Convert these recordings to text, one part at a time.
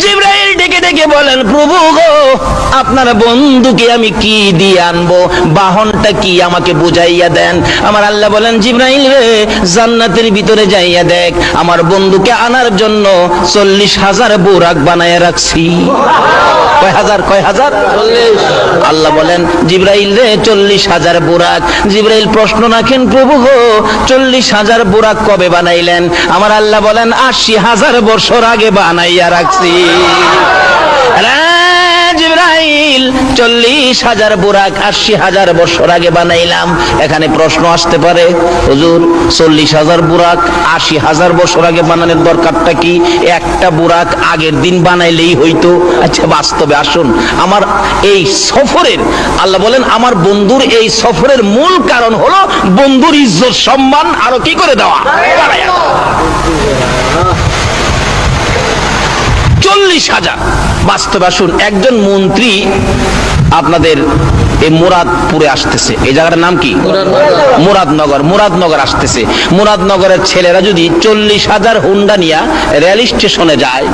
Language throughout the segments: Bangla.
জিবরাইল ডেকে ডেকে বলেন, প্রভু গো, আপনার বন্ধুকে আমি কি দিয়ে আনবো, বাহনটা কি আমাকে বুঝাইয়া দেন। আমার আল্লাহ বলেন, জিবরাইল রে, জান্নাতের ভিতরে যাইয়া দেখ, আমার বন্ধুকে আনার জন্য 40,000 বুরাক বানায় রাখছি। কয় হাজার? আল্লাহ বলেন, জিবরাইল রে, 40,000 বুরাক। জিবরাইল প্রশ্ন রাখেন, প্রভু গো, 40,000 বুরাক কবে বানাইলেন? আমার আল্লাহ বলেন, 80,000 বছর আগে বানাইয়া রাখছি। জিবরাইল, 40,000 বুরাক 80,000 বছর আগে বানাইলাম। এখানে প্রশ্ন আসতে পারে, হুজুর 40,000 বুরাক 80,000 বছর আগে বানানোর দরকারটা কি? একটা বুরাক আগের দিন বানাইলেই হইতো। আচ্ছা, বাস্তবে আসুন, আমার এই সফরের, আল্লাহ বলেন, আমার বন্ধুর এই সফরের মূল কারণ হলো বন্ধুর ইজ্জত সম্মান আরো কি করে দেওয়া, 40,000। বাস্তবে আসুন, একজন মন্ত্রী আপনাদের এই মুরাদপুরে আসতেছে, এই জায়গাটার নাম কি? মুরাদনগর আসতেছে। মুরাদনগরের ছেলেরা যদি 40,000 হুন্ডা নিয়ে রেল স্টেশনে যায়,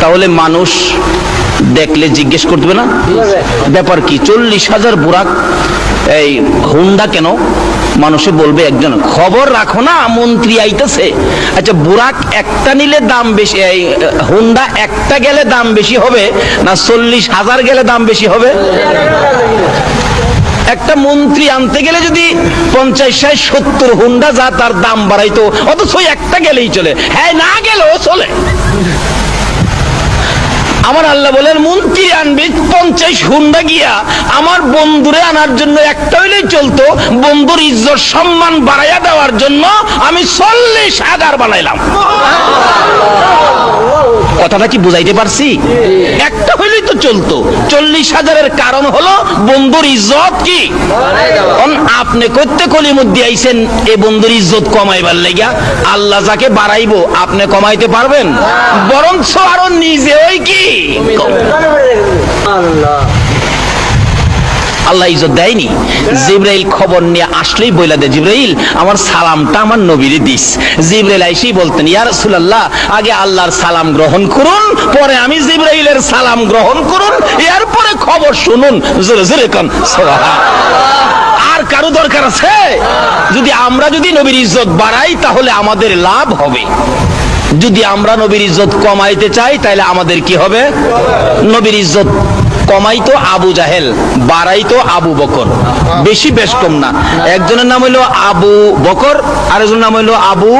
তাহলে মানুষ দেখলে জিজ্ঞেস করবে না, ব্যাপার কি, 40,000 বুরাক এই হুন্ডা কেন? মানুষে বলবে, একজন খবর রাখো না, মন্ত্রী আইতেছে। আচ্ছা, বুরাক একটা নিলে দাম বেশি, এই হুন্ডা একটা গেলে দাম বেশি হবে না 40,000 গেলে দাম বেশি হবে? একটা মন্ত্রী আনতে গেলে যদি 50, 60, 70 হুন্ডা যা, তার দাম বাড়াইতো, অথচ একটা গেলেই চলে, হ্যাঁ না গেলেও চলে। আমার আল্লাহ বলেন, মন্ত্রী আনবে 50 হুন্ডা গিয়া আমার বন্ধুরে আনার জন্য একটা হইলেই চলতো, বন্ধুর ইজ্জত সম্মান বাড়াইয়া দেওয়ার জন্য আমি 40,000 বানাইলাম। কথাটা কি বুঝাইতে পারছি? একটা হইলেই তো চলতো, 40,000-এর কারণ হলো বন্ধুর ইজ্জত কি। আপনি করতে কলিমুদ্দি আইছেন এই বন্ধুর ইজ্জত কমাইবার লাগিয়া, আল্লাহ যাকে বাড়াইবো আপনি কমাইতে পারবেন? বরঞ্চ আরো নিজে ওই কি আল্লাহ ইজ্জত দেয়নি। জিবরাইল খবর নিয়ে আসলেই বইলা দে, জিবরাইল আমার সালামটা আমার নবীরে দিস। জিবরাইল আইসেই বলতেন, ইয়া রাসূলুল্লাহ, আগে আল্লাহর সালাম গ্রহণ করুন, পরে আমি জিবরাইলের সালাম গ্রহণ করুন, এরপরে খবর শুনুন। জোরে জোরে কোন সুবহানাল্লাহ। আর কারো দরকার আছে? যদি আমরা নবীর ইজ্জত বাড়াই তাহলে আমাদের লাভ হবে, যদি আমরা নবীর ইজ্জত কমাইতে চাই তাহলে আমাদের কি হবে? নবীর ইজ্জত কমাইতো আবু জাহেল, বাড়াইতো আবু বকর। বেশি বেশ কম না। একজনের নাম হইলো আবু বকর, আরেকজনের নাম হইলো আবু